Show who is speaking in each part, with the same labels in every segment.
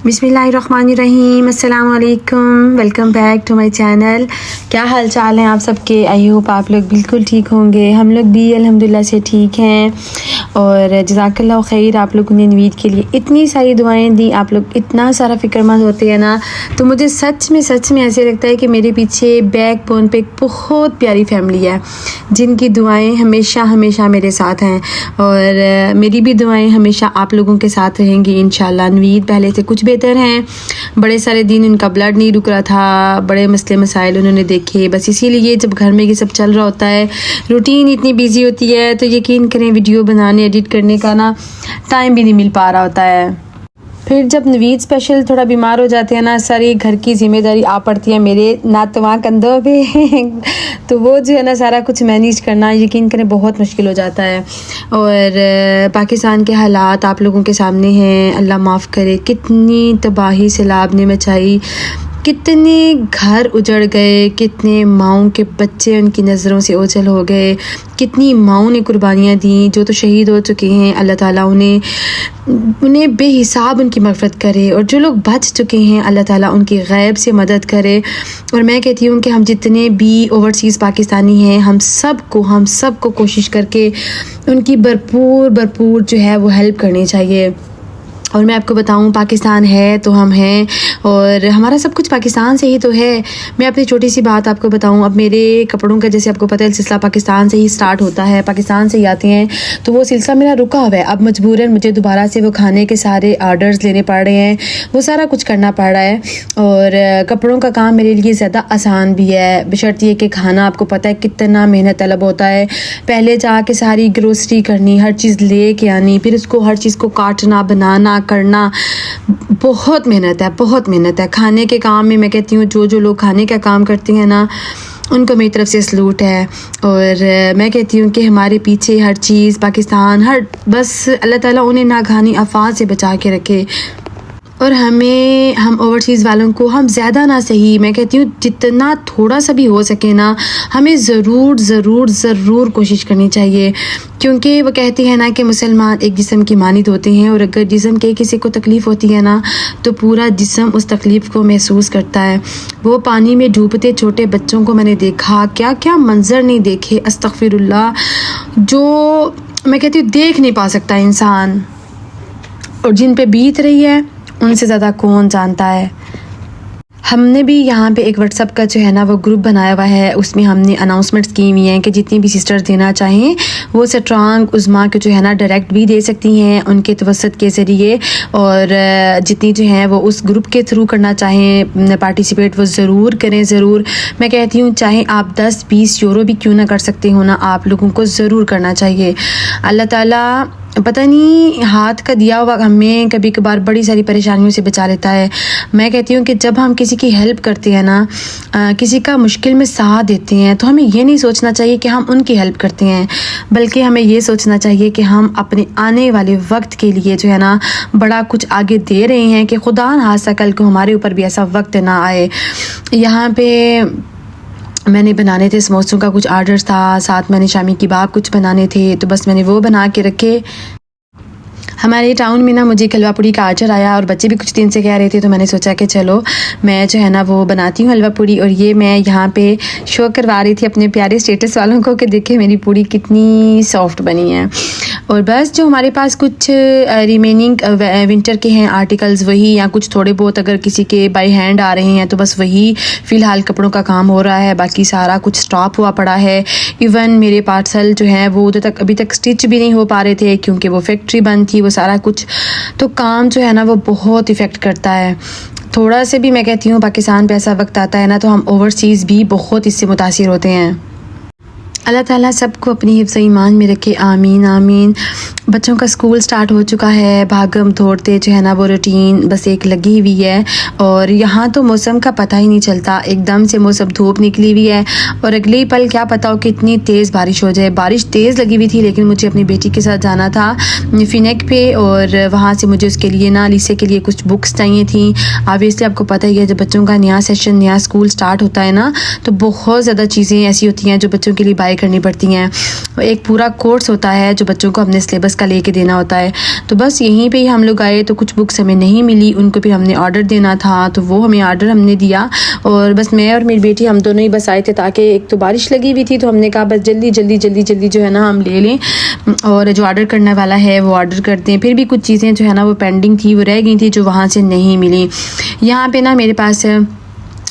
Speaker 1: बिस्मिल्लाहिर्रहमानिर्रहीम, अस्सलाम वालेकुम, welcome back to my channel. क्या हाल चाल है आप सबके? आई होप आप लोग बिल्कुल ठीक होंगे। हम लोग भी अल्हम्दुलिल्लाह से ठीक हैं और जज़ाकल्लाह खैर। आप लोगों ने नवीद के लिए इतनी सारी दुआएं दी, आप लोग इतना सारा फ़िक्रमंद होते हैं ना, तो मुझे सच में ऐसे लगता है कि मेरे पीछे बैकबोन पे एक बहुत प्यारी फैमिली है जिनकी दुआएं हमेशा मेरे साथ हैं और मेरी भी दुआएं हमेशा आप लोगों के साथ रहेंगी इंशाल्लाह। नवीद पहले से कुछ बेहतर हैं, बड़े सारे दिन उनका ब्लड नहीं रुक रहा था, बड़े मसले मसाइल उन्होंने देखे। बस इसीलिए जब घर में ये सब चल रहा होता है, रूटीन इतनी बिजी होती है, तो यकीन करें वीडियो बनाने एडिट करने का ना टाइम भी नहीं मिल पा रहा होता है। फिर जब नवीद स्पेशल थोड़ा बीमार हो जाते हैं ना, सारी घर की जिम्मेदारी आ पड़ती है मेरे नातवा कंधों पे तो वो जो है ना सारा कुछ मैनेज करना यकीन करें बहुत मुश्किल हो जाता है। और पाकिस्तान के हालात आप लोगों के सामने हैं, अल्लाह माफ़ करे। कितनी तबाही सैलाब ने मचाई, कितने घर उजड़ गए, कितने माओं के बच्चे उनकी नज़रों से ओझल हो गए, कितनी माओं ने कुर्बानियाँ दी। जो तो शहीद हो चुके हैं, अल्लाह ताला उन्हें बेहिसाब उनकी मग़फ़िरत करे, और जो लोग बच चुके हैं अल्लाह ताला उनकी गैब से मदद करे। और मैं कहती हूँ कि हम जितने भी ओवरसीज़ पाकिस्तानी हैं, हम सबको कोशिश करके उनकी भरपूर जो है वो हेल्प करनी चाहिए। और मैं आपको बताऊं, पाकिस्तान है तो हम हैं और हमारा सब कुछ पाकिस्तान से ही तो है। मैं अपनी छोटी सी बात आपको बताऊं, अब मेरे कपड़ों का जैसे आपको पता है सिलसिला पाकिस्तान से ही स्टार्ट होता है, पाकिस्तान से ही आते हैं, तो वो सिलसिला मेरा रुका हुआ है। अब मजबूरन मुझे दोबारा से वो खाने के सारे आर्डर्स लेने पड़ रहे हैं, वो सारा कुछ करना पड़ रहा है। और कपड़ों का काम मेरे लिए ज़्यादा आसान भी है, बशर्ते कि खाना आपको पता है कितना मेहनत तलब होता है। पहले जाके सारी ग्रोसरी करनी, हर चीज़ ले के आनी, फिर उसको हर चीज़ को काटना, बनाना, करना, बहुत मेहनत है। खाने के काम में मैं कहती हूँ जो लोग खाने का काम करते हैं ना, उनको मेरी तरफ से सलूट है। और मैं कहती हूँ कि हमारे पीछे हर चीज़ पाकिस्तान, बस अल्लाह ताला उन्हें नागहानी आफात से बचा के रखे। और हम ओवरसीज़ वालों को, हम ज़्यादा ना सही, मैं कहती हूँ जितना थोड़ा सा भी हो सके ना, हमें ज़रूर कोशिश करनी चाहिए। क्योंकि वो कहते हैं ना कि मुसलमान एक जिस्म की मानित होते हैं, और अगर जिस्म के किसी को तकलीफ़ होती है ना, तो पूरा जिस्म उस तकलीफ़ को महसूस करता है। वो पानी में डूबते छोटे बच्चों को मैंने देखा, क्या मंज़र नहीं देखे, अस्तग़फिरुल्लाह, जो मैं कहती हूँ देख नहीं पा सकता इंसान। और जिन पे बीत रही है उनसे ज़्यादा कौन जानता है। हमने भी यहाँ पे एक व्हाट्सअप का जो है ना वो ग्रुप बनाया हुआ है, उसमें हमने अनाउंसमेंट्स की हुई हैं कि जितनी भी सिस्टर्स देना चाहें वो स्ट्रांग उज़्मा के जो है ना डायरेक्ट भी दे सकती हैं उनके तवसत के ज़रिए, और जितनी जो है वो उस ग्रुप के थ्रू करना चाहें पार्टिसिपेट वो ज़रूर करें। ज़रूर मैं कहती हूँ, चाहे आप 10-20 यूरो भी क्यों ना कर सकते हो ना, आप लोगों को ज़रूर करना चाहिए। अल्लाह ताला पता नहीं हाथ का दिया हुआ हमें कभी कभार बड़ी सारी परेशानियों से बचा लेता है। मैं कहती हूँ कि जब हम किसी की हेल्प करते हैं ना, किसी का मुश्किल में साथ देते हैं, तो हमें ये नहीं सोचना चाहिए कि हम उनकी हेल्प करते हैं, बल्कि हमें ये सोचना चाहिए कि हम अपने आने वाले वक्त के लिए जो है ना बड़ा कुछ आगे दे रहे हैं, कि खुदा न खास्ता कल को हमारे ऊपर भी ऐसा वक्त ना आए। यहाँ पे मैंने बनाने थे समोसों का कुछ आर्डर था, साथ मैंने शामी कबाब कुछ बनाने थे, तो बस मैंने वो बना के रखे। हमारे टाउन में ना मुझे हलवा पूड़ी का आर्डर आया और बच्चे भी कुछ दिन से कह रहे थे, तो मैंने सोचा कि चलो मैं जो है ना वो बनाती हूँ हलवा पूड़ी। और ये मैं यहाँ पे शो करवा रही थी अपने प्यारे स्टेटस वालों को कि देखें मेरी पूड़ी कितनी सॉफ्ट बनी है। और बस जो हमारे पास कुछ रिमेनिंग विंटर के हैं आर्टिकल्स वही, या कुछ थोड़े बहुत अगर किसी के बाय हैंड आ रहे हैं तो बस वही फ़िलहाल कपड़ों का काम हो रहा है, बाकी सारा कुछ स्टॉप हुआ पड़ा है। इवन मेरे पार्सल जो हैं वो उधर तक अभी तक स्टिच भी नहीं हो पा रहे थे क्योंकि वो फैक्ट्री बंद थी, वो सारा कुछ। तो काम जो है ना वो बहुत इफ़ेक्ट करता है। थोड़ा से भी मैं कहती हूँ पाकिस्तान पे ऐसा वक्त आता है ना, तो हम ओवरसीज़ भी बहुत इससे मुतासिर होते हैं। अल्लाह ताला सबको अपनी हिफ्ज़ ईमान में रखे, आमीन आमीन। बच्चों का स्कूल स्टार्ट हो चुका है, भागम दौड़ते जो है ना वो रूटीन बस एक लगी हुई है। और यहाँ तो मौसम का पता ही नहीं चलता, एकदम से मौसम धूप निकली हुई है और अगले ही पल क्या पता हो कि इतनी तेज़ बारिश हो जाए। बारिश तेज़ लगी हुई थी, लेकिन मुझे अपनी बेटी के साथ जाना था फिनेक पे, और वहाँ से मुझे उसके लिए ना लीसे के लिए कुछ बुक्स चाहिए थी। ऑब्वियसली आपको पता ही है जब बच्चों का नया सेशन नया स्कूल स्टार्ट होता है ना, तो बहुत ज़्यादा चीज़ें ऐसी होती हैं जो बच्चों के लिए बाय अप्लाई करनी पड़ती हैं। एक पूरा कोर्स होता है जो बच्चों को अपने सिलेबस का लेके देना होता है। तो बस यहीं पे ही हम लोग आए तो कुछ बुक्स हमें नहीं मिली, उनको भी हमने ऑर्डर देना था, तो वो हमें ऑर्डर हमने दिया। और बस मैं और मेरी बेटी हम दोनों ही बस आए थे, ताकि एक तो बारिश लगी हुई थी तो हमने कहा बस जल्दी जल्दी जल्दी जल्दी जो है ना हम ले लें और जो ऑर्डर करने वाला है वो ऑर्डर करते हैं। फिर भी कुछ चीज़ें जो है ना वो पेंडिंग थी, वो रह गई थी जो वहाँ से नहीं मिली। यहाँ पे ना मेरे पास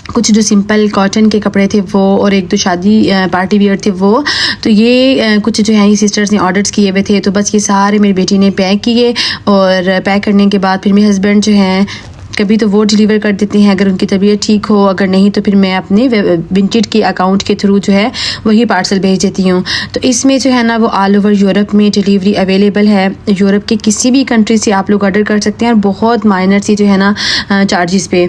Speaker 1: कुछ जो सिंपल कॉटन के कपड़े थे वो, और एक दो शादी पार्टी वियर थे वो, तो ये कुछ जो है ये सिस्टर्स ने ऑर्डर्स किए हुए थे। तो बस ये सारे मेरी बेटी ने पैक किए, और पैक करने के बाद फिर मेरे हस्बैंड जो हैं कभी तो वो डिलीवर कर देते हैं अगर उनकी तबीयत ठीक हो, अगर नहीं तो फिर मैं अपने विंटेड के अकाउंट के थ्रू जो है वही पार्सल भेज देती हूँ। तो इसमें जो है ना वो ऑल ओवर यूरोप में डिलीवरी अवेलेबल है। यूरोप के किसी भी कंट्री से आप लोग ऑर्डर कर सकते हैं, और बहुत माइनर सी जो है ना चार्जेस पे।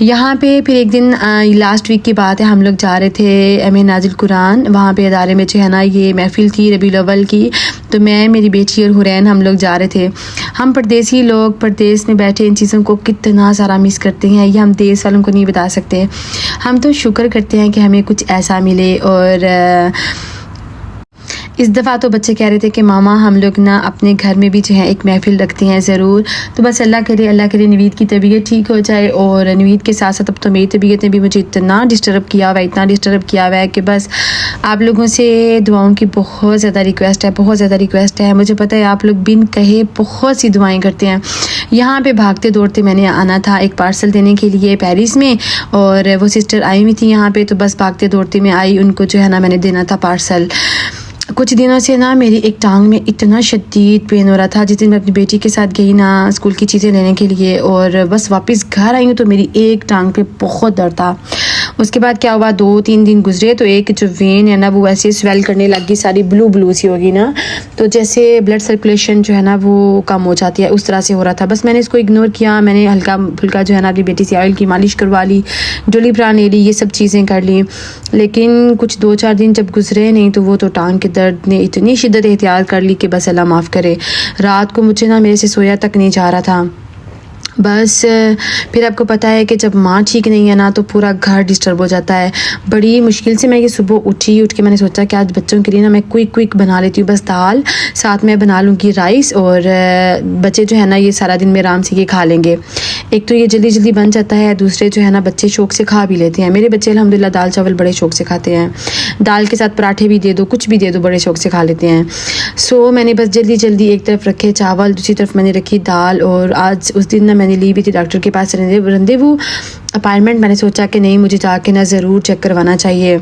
Speaker 1: यहाँ पे फिर एक दिन लास्ट वीक की बात है, हम लोग जा रहे थे एम नाजिल कुरान, वहाँ पे अदारे में जो है ना ये महफिल थी रबीउल अव्वल की। तो मैं, मेरी बेटी और हुरैन हम लोग जा रहे थे। हम परदेसी लोग परदेस में बैठे इन चीज़ों को कितना सारा मिस करते हैं, ये हम देश वालों को नहीं बता सकते। हम तो शुक्र करते हैं कि हमें कुछ ऐसा मिले। और इस दफ़ा तो बच्चे कह रहे थे कि मामा हम लोग ना अपने घर में भी जो है एक महफिल रखते हैं ज़रूर। तो बस अल्लाह करे नवीद की तबीयत ठीक हो जाए। और नवीद के साथ साथ अब तो मेरी तबीयत ने भी मुझे इतना डिस्टर्ब किया हुआ है, इतना डिस्टर्ब किया हुआ है कि बस आप लोगों से दुआओं की बहुत ज़्यादा रिक्वेस्ट है, बहुत ज़्यादा रिक्वेस्ट है। मुझे पता है आप लोग बिन कहे बहुत सी दुआएँ करते हैं। यहाँ पे भागते दौड़ते मैंने आना था एक पार्सल देने के लिए पेरिस में, और वो सिस्टर आई हुई थी यहाँ पे, तो बस भागते दौड़ते मैं आई, उनको जो है ना मैंने देना था पार्सल। कुछ दिनों से ना मेरी एक टांग में इतना शदीद पेन हो रहा था। जिस दिन मैं अपनी बेटी के साथ गई ना स्कूल की चीज़ें लेने के लिए, और बस वापस घर आई हूँ तो मेरी एक टांग पे बहुत दर्द था। उसके बाद क्या हुआ, 2-3 दिन गुजरे तो एक जो वेन है ना वो ऐसे स्वेल करने लग गई, सारी ब्लू ब्लू सी होगी ना, तो जैसे ब्लड सर्कुलेशन जो है ना वो कम हो जाती है, उस तरह से हो रहा था। बस मैंने इसको इग्नोर किया। मैंने हल्का फुल्का जो है ना अपनी बेटी से ऑयल की मालिश करवा ली, डोलीप्रान ले ली, ये सब चीज़ें कर ली। लेकिन कुछ 2-4 दिन जब गुजरे नहीं तो वो तो टांग के दर्द ने इतनी शिद्दत इख्तियार कर ली कि बस अल्लाह माफ़ करे। रात को मुझे ना मेरे से सोया तक नहीं जा रहा था। बस फिर आपको पता है कि जब माँ ठीक नहीं है ना तो पूरा घर डिस्टर्ब हो जाता है। बड़ी मुश्किल से मैं ये सुबह उठ के मैंने सोचा कि आज बच्चों के लिए ना मैं क्विक बना लेती हूँ, बस दाल, साथ में बना लूँगी राइस, और बच्चे जो है ना ये सारा दिन में आराम से ये खा लेंगे। एक तो ये जल्दी जल्दी बन जाता है, दूसरे जो है ना बच्चे शौक से खा भी लेते हैं। मेरे बच्चे अल्हम्दुलिल्लाह दाल चावल बड़े शौक से खाते हैं, दाल के साथ पराठे भी दे दो, कुछ भी दे दो, बड़े शौक से खा लेते हैं। सो मैंने बस जल्दी एक तरफ रखे चावल, दूसरी तरफ मैंने रखी दाल। और आज उस दिन ना मैंने ली भी थी डॉक्टर के पास रंदेवू अपॉइंटमेंट। मैंने सोचा कि नहीं मुझे जाके ना ज़रूर चेक करवाना चाहिए।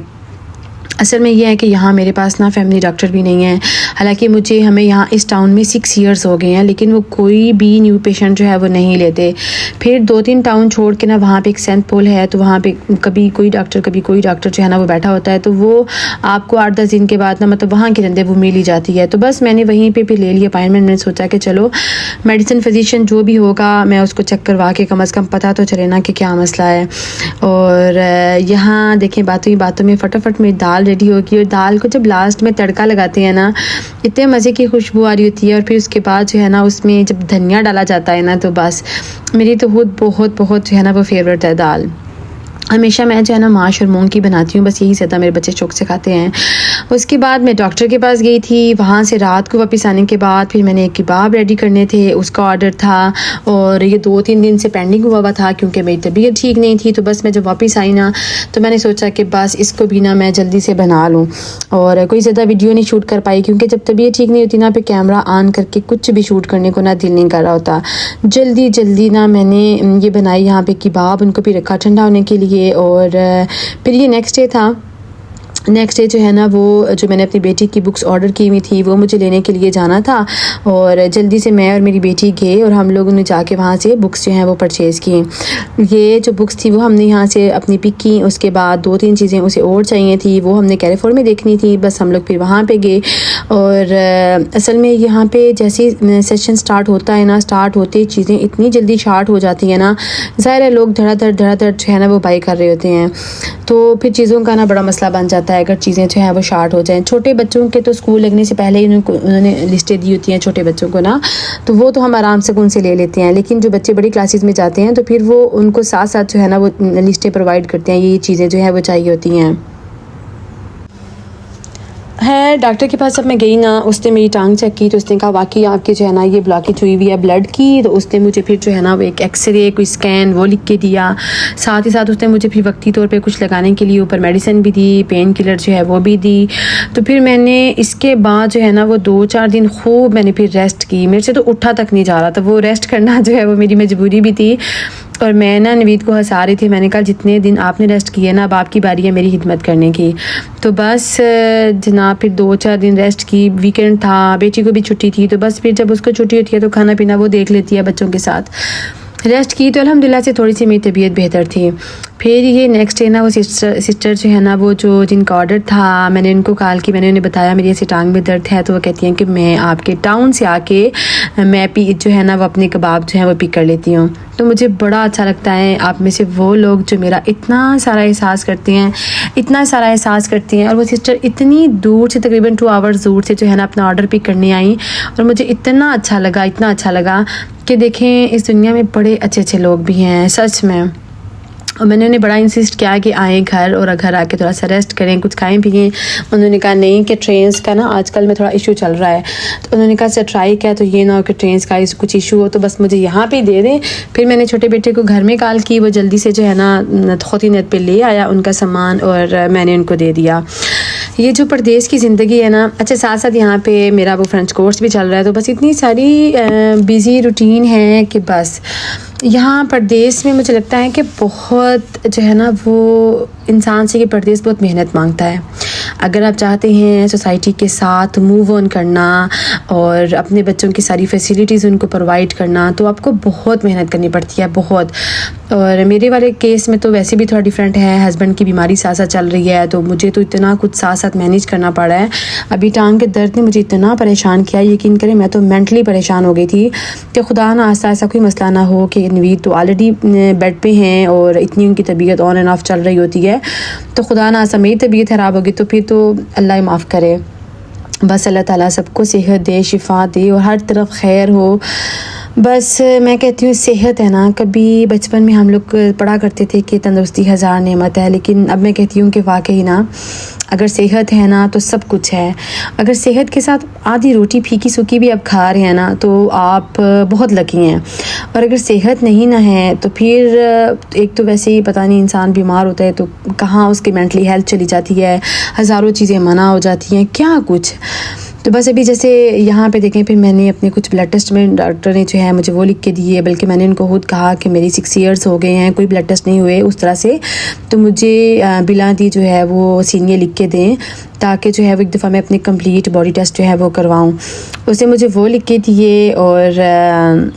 Speaker 1: असल में यह है कि यहाँ मेरे पास ना फैमिली डॉक्टर भी नहीं है। हालांकि हमें यहाँ इस टाउन में 6 इयर्स हो गए हैं, लेकिन वो कोई भी न्यू पेशेंट जो है वो नहीं लेते। फिर 2-3 टाउन छोड़ के ना वहाँ पे एक सेंट पॉल है, तो वहाँ पे कभी कोई डॉक्टर जो है ना वो बैठा होता है, तो वो आपको 8-10 दिन के बाद ना मतलब वहाँ की रंदेवू मिल ही जाती है। तो बस मैंने वहीं पर भी ले लिया अपॉइंटमेंट। मैंने सोचा कि चलो मेडिसिन फिजिशियन जो भी होगा मैं उसको चेक करवा के कम अज़ कम पता तो चले ना कि क्या मसला है। और यहाँ देखें बातों में फटाफट मेरी दाल रेडी होगी, और दाल को जब लास्ट में तड़का लगाते हैं ना इतने मज़े की खुशबू आ रही होती है। और फिर उसके बाद जो है ना उसमें जब धनिया डाला जाता है ना तो बस मेरी तो बहुत जो है ना वो फेवरेट है दाल। हमेशा मैं जो है ना माश और मूंग की बनाती हूँ, बस यही ज़्यादा मेरे बच्चे शौक से खाते हैं। उसके बाद मैं डॉक्टर के पास गई थी, वहाँ से रात को वापस आने के बाद फिर मैंने एक कबाब रेडी करने थे, उसका ऑर्डर था। और ये 2-3 दिन से पेंडिंग हुआ था क्योंकि मेरी तबीयत ठीक नहीं थी। तो बस मैं जब वापस आई ना तो मैंने सोचा कि बस इसको भी ना मैं जल्दी से बना लूँ। और कोई ज़्यादा वीडियो नहीं शूट कर पाई क्योंकि जब तबीयत ठीक नहीं होती ना पे कैमरा ऑन करके कुछ भी शूट करने को ना दिल नहीं कर रहा होता। जल्दी ना मैंने ये बनाई यहाँ पे कबाब, उनको भी रखा ठंडा होने के लिए। और फिर ये नेक्स्ट डे जो है ना वो जो मैंने अपनी बेटी की बुक्स ऑर्डर की हुई थी वो मुझे लेने के लिए जाना था। और जल्दी से मैं और मेरी बेटी गए और हम लोगों ने जाके वहाँ से बुक्स जो हैं वो परचेज़ की। ये जो बुक्स थी वो हमने यहाँ से अपनी पिक की। उसके बाद 2-3 चीज़ें उसे और चाहिए थी, वो हमने कैलिफोर्निया में देखनी थी। बस हम लोग फिर वहाँ पे गए। और असल में यहाँ पे जैसे सेशन स्टार्ट होता है ना, स्टार्ट होते ही चीज़ें इतनी जल्दी शार्ट हो जाती है ना, ज़ाहिर है लोग धड़ाधड़ जो है ना वो बाई कर रहे होते हैं, तो फिर चीज़ों का ना बड़ा मसला बन जाता है अगर चीज़ें जो हैं वो शार्ट हो जाएं। छोटे बच्चों के तो स्कूल लगने से पहले ही उन्होंने लिस्टें दी होती हैं छोटे बच्चों को ना, तो वो तो हम आराम से उनसे ले लेते हैं। लेकिन जो बच्चे बड़ी क्लासेस में जाते हैं तो फिर वो उनको साथ साथ जो है ना वो लिस्टें प्रोवाइड करते हैं, ये चीज़ें जो है वो चाहिए होती हैं। है डॉक्टर के पास जब मैं गई ना, उसने मेरी टांग चेक की तो उसने कहा वाकई आपकी जो है ना ये ब्लॉकेज हुई हुई है ब्लड की। तो उसने मुझे फिर जो है ना वो एक एक्सरे कोई स्कैन वो लिख के दिया। साथ ही साथ उसने मुझे फिर वक्ती तौर पे कुछ लगाने के लिए ऊपर मेडिसिन भी दी, पेन किलर जो है वो भी दी। तो फिर मैंने इसके बाद जो है ना वो 2-4 दिन खूब मैंने फिर रेस्ट की। मेरे से तो उठा तक नहीं जा रहा था, वो रेस्ट करना जो है वो मेरी मजबूरी भी थी। और मैं ना नवीद को हंसा रही थी, मैंने कहा जितने दिन आपने रेस्ट किए ना अब आपकी बारी है मेरी खिदमत करने की। तो बस जनाब फिर 2-4 दिन रेस्ट की। वीकेंड था, बेटी को भी छुट्टी थी, तो बस फिर जब उसको छुट्टी होती है तो खाना पीना वो देख लेती है बच्चों के साथ। रेस्ट की तो अल्हम्दुलिल्लाह से थोड़ी सी मेरी तबीयत बेहतर थी। फिर ये नेक्स्ट डे ना वो सिस्टर जो है ना वो जो जिनका ऑर्डर था, मैंने उनको कॉल की, मैंने उन्हें बताया मेरी ऐसी टांग में दर्द है। तो वो कहती हैं कि मैं आपके टाउन से आके मैं जो है ना वो अपने कबाब जो है वो पिक कर लेती हूँ। तो मुझे बड़ा अच्छा लगता है आप में से वो लोग जो मेरा इतना सारा एहसास करते हैं, इतना सारा एहसास करती हैं। और वो सिस्टर इतनी दूर से, तकरीबन 2 आवर्स दूर से जो है ना अपना ऑर्डर पिक करने आई। और मुझे इतना अच्छा लगा, इतना अच्छा लगा कि देखें इस दुनिया में बड़े अच्छे अच्छे लोग भी हैं सच में। और मैंने उन्हें बड़ा इंसिस्ट किया कि आए घर और घर आके थोड़ा सा रेस्ट करें, कुछ खाएं पिएं। उन्होंने कहा नहीं कि ट्रेन्स का ना आजकल में थोड़ा इशू चल रहा है। तो उन्होंने कहा सर ट्राई किया तो ये ना हो कि ट्रेन्स का कुछ इशू हो तो बस मुझे यहाँ पे दे दें। फिर मैंने छोटे बेटे को घर में कॉल की, वो जल्दी से जो है ना खोतीनत पे ले आया उनका सामान और मैंने उनको दे दिया। ये जो परदेश की ज़िंदगी है ना, अच्छा साथ साथ यहाँ पे मेरा वो फ्रेंच कोर्स भी चल रहा है। तो बस इतनी सारी बिज़ी रूटीन है कि बस यहाँ परदेश में मुझे लगता है कि बहुत जो है ना वो इंसान से, ये परदेश बहुत मेहनत मांगता है। अगर आप चाहते हैं सोसाइटी के साथ मूव ऑन करना और अपने बच्चों की सारी फैसिलिटीज़ उनको प्रोवाइड करना, तो आपको बहुत मेहनत करनी पड़ती है, बहुत। और मेरे वाले केस में तो वैसे भी थोड़ा डिफरेंट है, हस्बैंड की बीमारी साथ साथ चल रही है, तो मुझे तो इतना कुछ साथ साथ मैनेज करना पड़ा है। अभी टांग के दर्द ने मुझे इतना परेशान किया, यकीन करें मैं तो मेंटली परेशान हो गई थी कि खुदा ना आस्ता ऐसा कोई मसला ना हो कि नवीद तो ऑलरेडी बेड पे हैं और इतनी उनकी तबीयत ऑन एंड ऑफ चल रही होती है, तो खुदा ना आस्ता मेरी तबीयत ख़राब होगी तो फिर तो अल्लाह ही माफ़ करे। बस अल्लाह ताला सबको सेहत दे, शिफा दे और हर तरफ खैर हो। बस मैं कहती हूँ सेहत है ना, कभी बचपन में हम लोग पढ़ा करते थे कि तंदुरुस्ती हज़ार नेमत है, लेकिन अब मैं कहती हूँ कि वाकई ना अगर सेहत है ना तो सब कुछ है। अगर सेहत के साथ आधी रोटी फीकी सूखी भी आप खा रहे हैं ना तो आप बहुत लकी हैं। और अगर सेहत नहीं ना है तो फिर एक तो वैसे ही पता नहीं इंसान बीमार होता है तो कहाँ उसकी मेंटली हेल्थ चली जाती है, हज़ारों चीज़ें मना हो जाती हैं, क्या कुछ। तो बस अभी जैसे यहाँ पे देखें, फिर मैंने अपने कुछ ब्लड टेस्ट में डॉक्टर ने जो है मुझे वो लिख के दिए, बल्कि मैंने उनको खुद कहा कि मेरी 6 ईयर्स हो गए हैं, कोई ब्लड टेस्ट नहीं हुए उस तरह से, तो मुझे बिला दी जो है वो सीनियर लिख के दें ताकि जो है वो एक दफ़ा मैं अपनी कंप्लीट बॉडी टेस्ट जो है वो करवाऊँ। उसने मुझे वो लिख के दिए और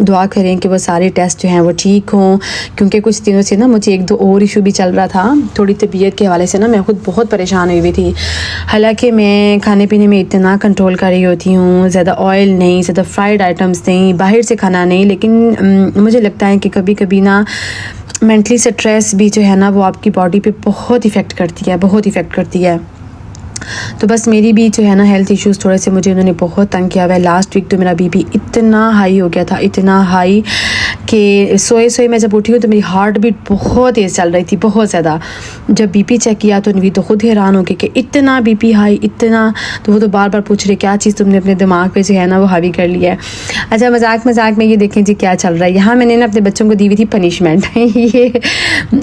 Speaker 1: दुआ करें कि वो सारे टेस्ट जो हैं वो ठीक हों, क्योंकि कुछ दिनों से ना मुझे 1-2 और इशू भी चल रहा था थोड़ी तबीयत के हवाले से ना, मैं खुद बहुत परेशान हुई थी। हालांकि मैं खाने पीने में इतना कंट्रोल कर रही होती हूँ, ज़्यादा ऑयल नहीं, ज़्यादा फ्राइड आइटम्स नहीं, बाहर से खाना नहीं, लेकिन मुझे लगता है कि कभी कभी ना मेंटली स्ट्रेस भी जो है ना वो आपकी बॉडी पे बहुत इफ़ेक्ट करती है, बहुत इफ़ेक्ट करती है। तो बस मेरी भी जो है ना हेल्थ इश्यूज़ थोड़े से मुझे उन्होंने बहुत तंग किया हुआ है। लास्ट वीक तो मेरा बीपी इतना हाई हो गया था, इतना हाई कि सोए मैं जब उठी हूँ तो मेरी हार्ट बीट बहुत तेज़ चल रही थी, बहुत ज़्यादा। जब बीपी चेक किया तो नवीद तो खुद हैरान हो गए कि इतना बीपी हाई, इतना। तो वो तो बार बार पूछ रहे क्या चीज़ तुमने अपने दिमाग पे जो है ना वो हावी कर लिया है। अच्छा मजाक में ये देखें जी क्या चल रहा है यहाँ। मैंने ना अपने बच्चों को दी हुई थी पनिशमेंट। ये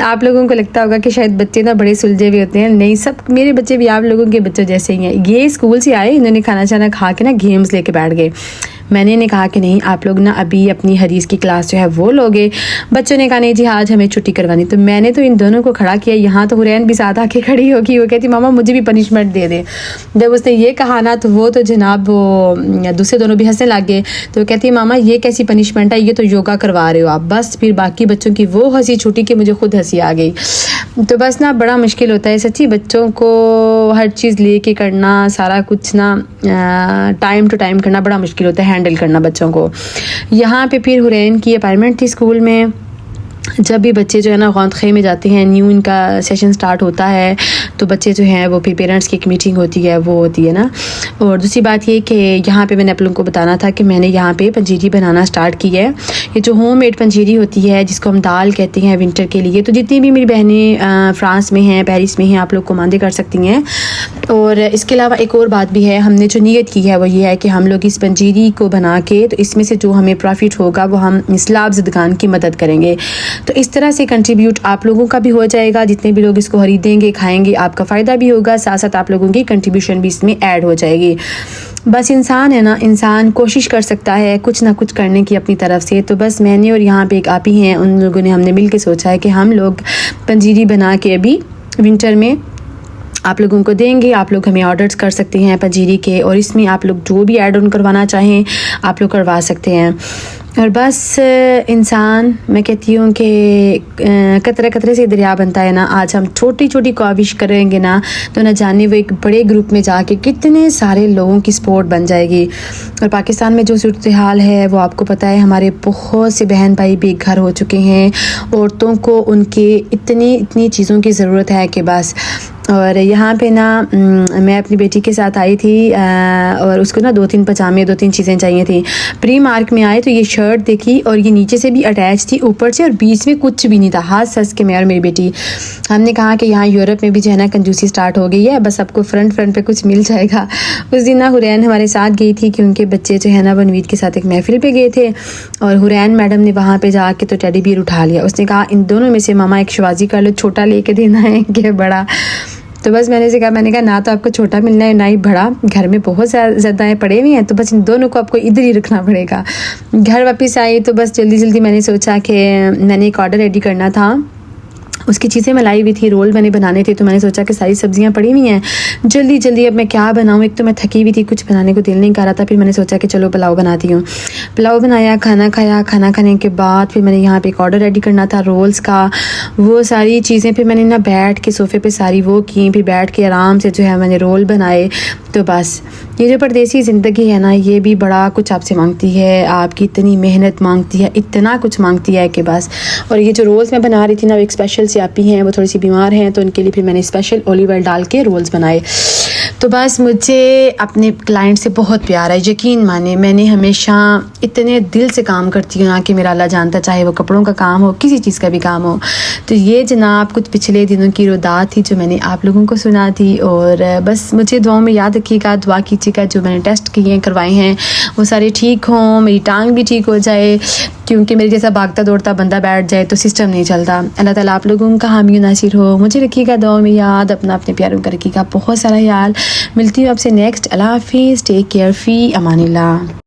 Speaker 1: आप लोगों को लगता होगा कि शायद बच्चे ना बड़े सुलझे हुए होते हैं, नहीं, सब मेरे बच्चे भी आप लोगों के बच्चों जैसे ही हैं। ये स्कूल से आए, इन्होंने खाना छाना खा के ना गेम्स लेके बैठ गए। मैंने इन्हें कहा कि नहीं आप लोग ना अभी अपनी हदीस की क्लास जो है वो लोगे। बच्चों ने कहा नहीं जी आज हमें छुट्टी करवानी। तो मैंने तो इन दोनों को खड़ा किया, यहाँ तो हुरैन भी साथ आके खड़ी होगी, वो कहती मामा मुझे भी पनिशमेंट दे दे। जब उसने ये कहा ना तो वो तो जनाब वो दूसरे दोनों भी हंसने लग गए। तो वो कहती मामा ये कैसी पनिशमेंट है, ये तो योगा करवा रहे हो आप। बस फिर बाकी बच्चों की वो हंसी छूटी कि मुझे खुद हंसी आ गई। तो बस ना बड़ा मुश्किल होता है सच्ची, बच्चों को हर चीज़ लेके करना, सारा कुछ ना टाइम टू टाइम करना बड़ा मुश्किल होता है, हैंडल करना बच्चों को। यहाँ पे फिर हुरैन की अपॉइंटमेंट थी स्कूल में, जब भी बच्चे जो है ना गौंद खे में जाते हैं, न्यू इनका सेशन स्टार्ट होता है, तो बच्चे जो हैं वो फिर पेरेंट्स की एक मीटिंग होती है, वो होती है ना। और दूसरी बात ये कि यहाँ पे मैंने आप लोगों को बताना था कि मैंने यहाँ पे पंजीरी बनाना स्टार्ट की है। ये जो होम मेड पंजीरी होती है, जिसको हम दाल कहते हैं विंटर के लिए। तो जितनी भी मेरी बहनें फ्रांस में हैं, पेरिस में हैं, आप लोग कमांडे कर सकती हैं। और इसके अलावा एक और बात भी है, हमने जो नीयत की है वो ये है कि हम लोग इस पंजीरी को बना के, तो इसमें से जो हमें प्रॉफिट होगा वो हम इस्लाम ज़दगान की मदद करेंगे। तो इस तरह से कंट्रीब्यूट आप लोगों का भी हो जाएगा, जितने भी लोग इसको खरीदेंगे, खाएंगे, आपका फ़ायदा भी होगा, साथ साथ आप लोगों की कंट्रीब्यूशन भी इसमें ऐड हो जाएगी। बस इंसान है ना, इंसान कोशिश कर सकता है कुछ ना कुछ करने की अपनी तरफ से। तो बस मैंने और यहाँ पे एक आपी हैं, उन लोगों ने हमने मिल के सोचा है कि हम लोग पंजीरी बना के अभी विंटर में आप लोगों को देंगे। आप लोग हमें ऑर्डर्स कर सकते हैं पंजीरी के, और इसमें आप लोग जो भी ऐड ऑन करवाना चाहें आप लोग करवा सकते हैं। और बस इंसान, मैं कहती हूँ कि कतरे कतरे से दरिया बनता है ना। आज हम छोटी छोटी कोशिश करेंगे ना, तो न जाने वो एक बड़े ग्रुप में जाके कितने सारे लोगों की सपोर्ट बन जाएगी। और पाकिस्तान में जो सूरत हाल है वो आपको पता है, हमारे बहुत से बहन भाई बेघर हो चुके हैं। औरतों को उनके इतनी चीज़ों की ज़रूरत है कि बस। और यहाँ पे ना मैं अपनी बेटी के साथ आई थी और उसको ना 2-3 पजामे, 2-3 चीज़ें चाहिए थी। प्री मार्क में आए तो ये शर्ट देखी, और ये नीचे से भी अटैच थी, ऊपर से, और बीच में कुछ भी नहीं था। हाथ सस के मैं और मेरी बेटी, हमने कहा कि यहाँ यूरोप में भी जो है ना कंजूसी स्टार्ट हो गई है, बस सबको फ्रंट पे कुछ मिल जाएगा। उस दिन ना हुरैन हमारे साथ गई थी, क्योंकि बच्चे जो है ना वो नवीद के साथ एक महफिल पे गए थे, और हुरैन मैडम ने वहाँ पे जाके तो टेडी बियर उठा लिया। उसने कहा इन दोनों में से मामा एक शवाजी कर लो, छोटा लेके देना है कि बड़ा। तो बस मैंने कहा ना तो आपको छोटा मिलना है ना ही बड़ा, घर में बहुत ज़्यादा पड़े हुए हैं, तो बस इन दोनों को आपको इधर ही रखना पड़ेगा। घर वापस आई तो बस जल्दी मैंने सोचा कि मैंने एक ऑर्डर रेडी करना था, उसकी चीज़ें मैं लाई हुई थी, रोल मैंने बनाने थे। तो मैंने सोचा कि सारी सब्जियां पड़ी हुई हैं, जल्दी अब मैं क्या बनाऊं। एक तो मैं थकी हुई थी, कुछ बनाने को दिल नहीं कर रहा था। फिर मैंने सोचा कि चलो पुलाव बनाती हूँ। पुलाव बनाया, खाना खाया। खाना खाने के बाद फिर मैंने यहाँ पे एक ऑर्डर रेडी करना था रोल्स का, वो सारी चीज़ें फिर मैंने ना बैठ के सोफ़े पे सारी वो की, फिर बैठ के आराम से जो है मैंने रोल बनाए। तो बस ये जो परदेसी ज़िंदगी है ना, ये भी बड़ा कुछ आपसे मांगती है, आपकी इतनी मेहनत मांगती है, इतना कुछ मांगती है कि बस। और ये जो रोल्स मैं बना रही थी ना, वो एक स्पेशल सी आपी हैं, वो थोड़ी सी बीमार हैं, तो उनके लिए फिर मैंने स्पेशल ऑलिव ऑयल डाल के रोल्स बनाए। तो बस मुझे अपने क्लाइंट से बहुत प्यार है, यकीन माने। मैंने हमेशा इतने दिल से काम करती हूँ ना कि मेरा अल्लाह जानता, चाहे वो कपड़ों का काम हो, किसी चीज़ का भी काम हो। तो ये जनाब कुछ पिछले दिनों की रोदात थी जो मैंने आप लोगों को सुना थी। और बस मुझे दुआओं में याद रखिएगा, दुआ कीजिएगा, जो मैंने टेस्ट किए करवाए हैं वो सारे ठीक हों, मेरी टांग भी ठीक हो जाए, क्योंकि मेरे जैसा भागता दौड़ता बंदा बैठ जाए तो सिस्टम नहीं चलता। अल्लाह ताला आप लोगों का हामी नासिर हो। मुझे रखिएगा दुआओं में याद, अपना अपने प्यारों का रखिएगा बहुत सारा ख्याल। मिलती हूँ आपसे नेक्स्ट। अल्लाह हाफिज़, टेक केयर, फ़ी अमानिल्लाह।